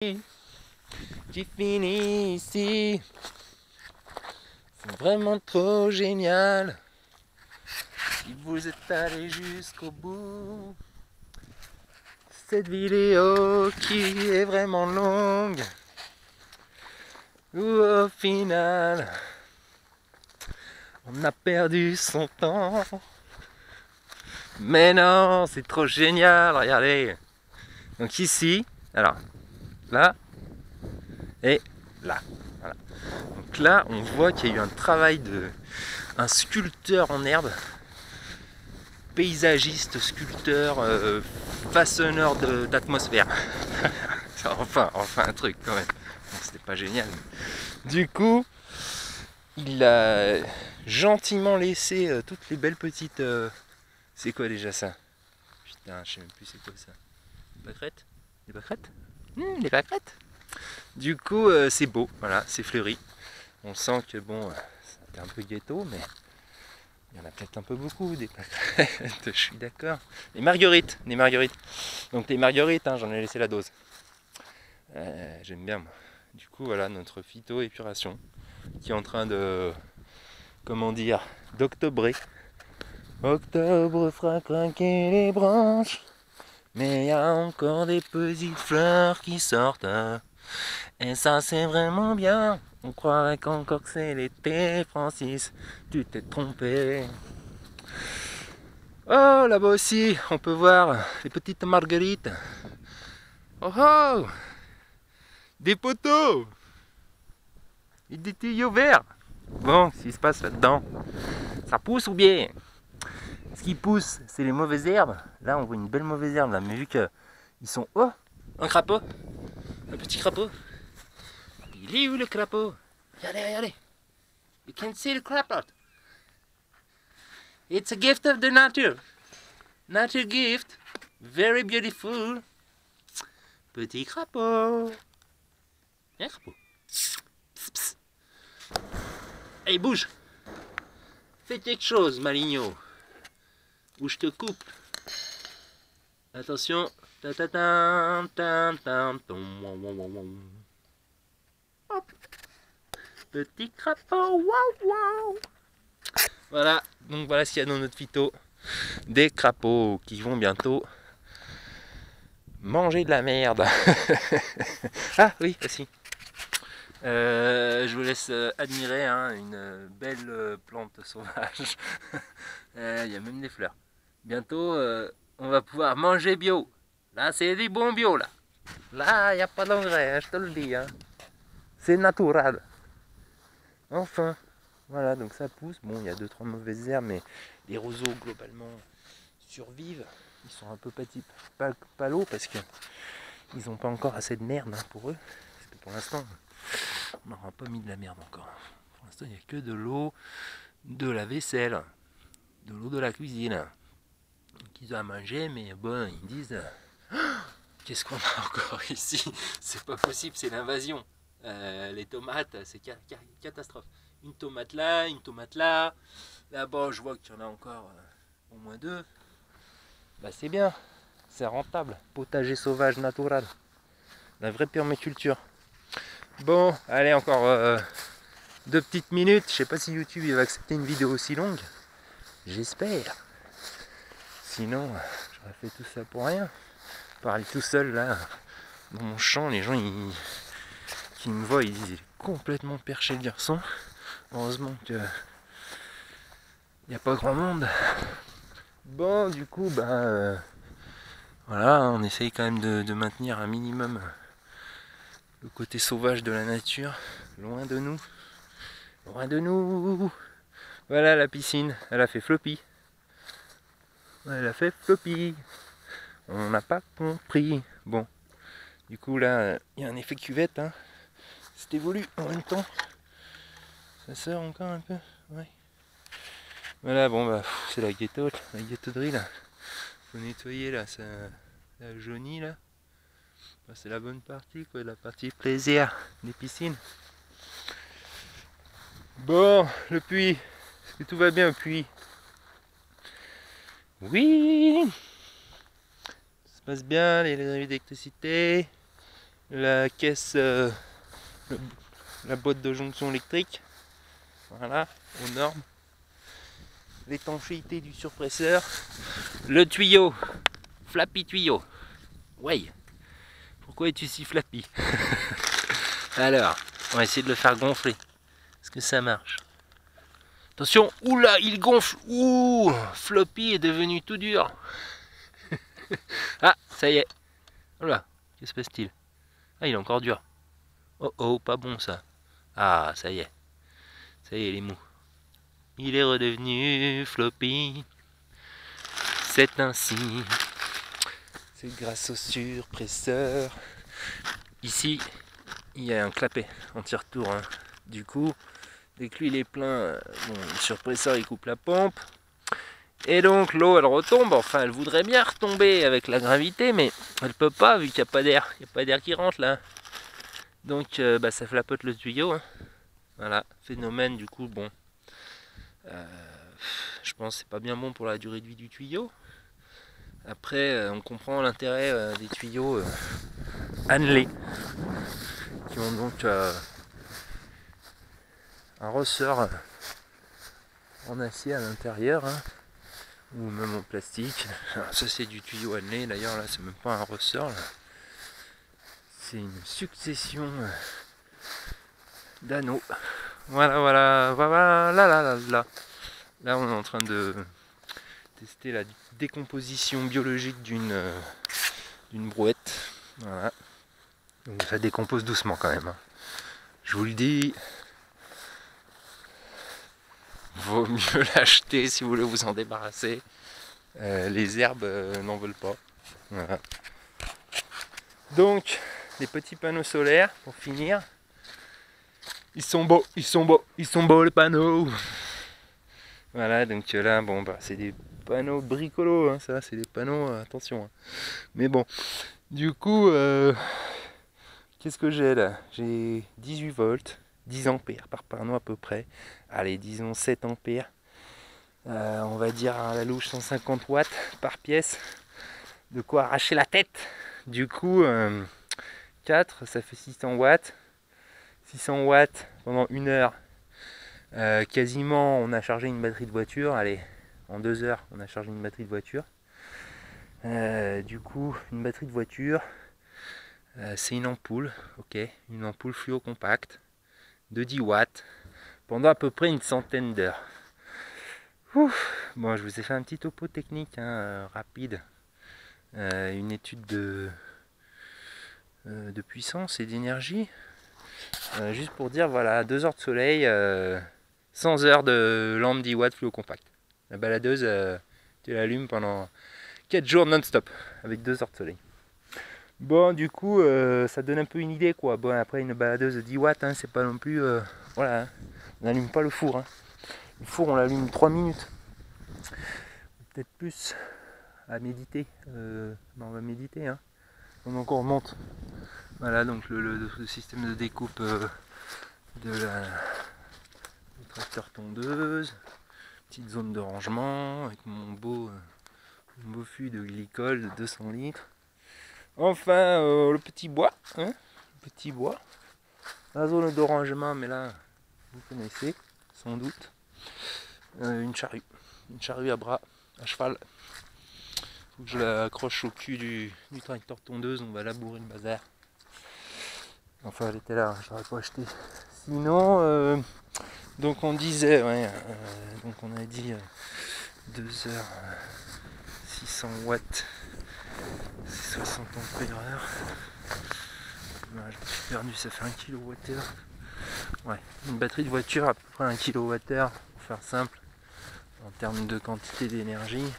J'ai fini ici. C'est vraiment trop génial. Si vous êtes allé jusqu'au bout, cette vidéo qui est vraiment longue, où au final, on a perdu son temps. Mais non, c'est trop génial, regardez. Donc ici, alors, là, et là. Voilà. Donc là, on voit qu'il y a eu un travail de un sculpteur en herbe, paysagiste, sculpteur, façonneur d'atmosphère. enfin un truc quand même. Donc, c'était pas génial. Du coup, il a gentiment laissé toutes les belles petites. C'est quoi déjà ça? Putain, je sais même plus c'est quoi ça. Des pâquerettes? Des pâquerettes? Des pâquerettes. Du coup, c'est beau, voilà, c'est fleuri. On sent que bon, c'est un peu ghetto, mais il y en a peut-être un peu beaucoup des pâquerettes, je suis d'accord. Les marguerites. Donc les marguerites, hein, j'en ai laissé la dose. J'aime bien moi. Du coup, voilà notre phyto-épuration qui est en train de, comment dire, d'octobrer. Octobre fera craquer les branches, mais il y a encore des petites fleurs qui sortent. Et ça c'est vraiment bien. On croirait qu'encore que c'est l'été, Francis. Tu t'es trompé. Oh, là-bas aussi, on peut voir les petites marguerites. Oh oh, des poteaux et des tuyaux verts. Bon, qu'est-ce qui se passe là-dedans? Ça pousse ou bien? Ce qui pousse, c'est les mauvaises herbes. Là, on voit une belle mauvaise herbe, là. Mais vu qu'ils sont... Oh, un crapaud. Un petit crapaud. Il est où le crapaud? Regardez, regardez. You can see the crapaud. It's a gift of the nature. Nature gift. Very beautiful. Petit crapaud. Un crapaud. Psst, psst. Hey, bouge. Fais quelque chose, Maligno. Ou je te coupe. Attention. Hop. Petit crapaud. Wow, wow. Voilà. Donc voilà ce qu'il y a dans notre phyto. Des crapauds qui vont bientôt manger de la merde. Ah oui, aussi. Je vous laisse admirer hein, une belle plante sauvage. Il y a même des fleurs. Bientôt, on va pouvoir manger bio. Là, c'est du bon bio, là. Là, il n'y a pas d'engrais, hein, je te le dis. Hein. C'est naturel. Enfin, voilà, donc ça pousse. Bon, il y a 2-3 mauvaises herbes, mais les roseaux, globalement, survivent. Ils sont un peu palos parce que ils n'ont pas encore assez de merde hein, pour eux. Parce que pour l'instant, on n'aura pas mis de la merde encore. Pour l'instant, il n'y a que de l'eau, de la vaisselle, de l'eau de la cuisine qu'ils ont à manger, mais bon, ils disent qu'est-ce qu'on a encore ici? C'est pas possible, c'est l'invasion. Les tomates, c'est catastrophe. Une tomate là, une tomate là. Là-bas, je vois qu'il y en a encore au moins 2. Bah, c'est bien, c'est rentable. Potager sauvage naturel. La vraie permaculture. Bon, allez, encore 2 petites minutes. Je sais pas si YouTube il va accepter une vidéo aussi longue. J'espère. Sinon, j'aurais fait tout ça pour rien. Parler tout seul là, dans mon champ, les gens qui me voient, ils disent il est complètement perché le garçon. Heureusement que il n'y a pas grand monde. Bon, du coup, voilà, on essaye quand même de maintenir un minimum le côté sauvage de la nature, loin de nous. Loin de nous. Voilà la piscine, elle a fait floppy. Elle a fait floppy. On n'a pas compris. Bon, du coup là, il y a un effet cuvette. Hein. C'est évolue en même temps. Ça sort encore un peu. Ouais. Voilà, bon bah c'est la ghetterie là. Faut nettoyer là, ça la jaunie là. Bah, c'est la bonne partie quoi, la partie plaisir des piscines. Bon, le puits. Est-ce que tout va bien au puits? Oui. Ça se passe bien, les électricités. la caisse, la boîte de jonction électrique, voilà, aux normes, l'étanchéité du surpresseur, le tuyau, flappy tuyau, ouais, pourquoi es-tu si flappy? Alors, on va essayer de le faire gonfler, est-ce que ça marche? Attention, oula, il gonfle, ouh, Floppy est devenu tout dur. Ah, ça y est, oula, que se passe-t-il? Ah, il est encore dur. Oh oh, pas bon ça. Ah, ça y est, il est mou. Il est redevenu Floppy. C'est ainsi. C'est grâce au surpresseur. Ici, il y a un clapet anti-retour. Hein. Du coup, dès que l'huile est plein, bon, le surpresseur il coupe la pompe. Et donc l'eau elle retombe, enfin elle voudrait bien retomber avec la gravité, mais elle peut pas vu qu'il n'y a pas d'air. Il n'y a pas d'air qui rentre là. Donc ça flapote le tuyau. Hein. Voilà, phénomène du coup, bon. Je pense que c'est pas bien bon pour la durée de vie du tuyau. Après, on comprend l'intérêt des tuyaux Hanley qui ont donc un ressort en acier à l'intérieur hein, ou même en plastique. Alors, ça c'est du tuyau Hanley, d'ailleurs là c'est même pas un ressort, c'est une succession d'anneaux. Voilà, là on est en train de tester la décomposition biologique d'une brouette. Voilà. Donc ça décompose doucement quand même. Hein. Je vous le dis. Vaut mieux l'acheter si vous voulez vous en débarrasser. Les herbes n'en veulent pas. Voilà. Donc, les petits panneaux solaires, pour finir. Ils sont beaux les panneaux. Voilà, donc là, bon, c'est des panneaux bricolos, hein, ça, c'est des panneaux, attention. Hein. Mais bon, du coup, qu'est-ce que j'ai là? J'ai 18 volts, 10 ampères par panneau à peu près. Allez, disons 7 ampères. On va dire à la louche 150 watts par pièce. De quoi arracher la tête. Du coup, 4, ça fait 600 watts. 600 watts pendant 1 heure. Quasiment, on a chargé une batterie de voiture. Allez, en 2 heures, on a chargé une batterie de voiture. Du coup, une batterie de voiture, c'est une ampoule, ok, une ampoule fluo compacte de 10 watts pendant à peu près une centaine d'heures. Bon, je vous ai fait un petit topo technique hein, rapide, une étude de puissance et d'énergie, juste pour dire voilà, 2 heures de soleil, 100 heures de lampe 10 watts fluo compact. La baladeuse, tu l'allumes pendant 4 jours non-stop avec 2 heures de soleil. Bon, du coup, ça donne un peu une idée quoi. Bon, après, une baladeuse de 10 watts, hein, c'est pas non plus. Voilà, hein. On n'allume pas le four. Hein. Le four, on l'allume 3 minutes. Peut-être plus à méditer. On va méditer. Hein. Donc, on remonte. Voilà, donc le système de découpe du tracteur tondeuse. Petite zone de rangement avec mon beau fût de glycol de 200 litres. Enfin, le petit bois, hein, le petit bois, la zone de rangement, mais là, vous connaissez, sans doute, une charrue à bras, à cheval. Faut que je l'accroche au cul du tracteur tondeuse, on va labourer le bazar. Enfin, elle était là, je l'aurais pas acheté. Sinon, donc on disait, ouais, donc on a dit 2 heures, 600 watts. 60 ampères heure. Je me suis perdu, ça fait 1 kWh. Ouais, une batterie de voiture à peu près 1 kWh, pour faire simple, en termes de quantité d'énergie.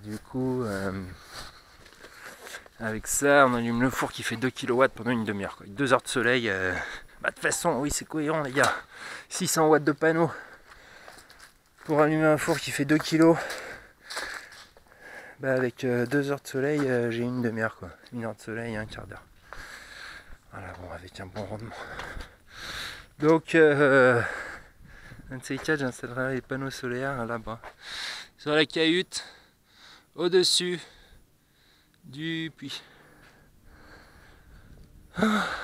Du coup, avec ça, on allume le four qui fait 2 kW pendant une demi-heure. 2 heures de soleil. De toute façon, oui, c'est cohérent, les gars. 600 watts de panneau pour allumer un four qui fait 2 kg. Avec 2 heures de soleil, j'ai une demi-heure quoi. 1 heure de soleil et un quart d'heure. Voilà, bon, avec un bon rendement. Donc, un de ces 4, j'installerai les panneaux solaires là-bas. Sur la cahute, au-dessus du puits. Ah.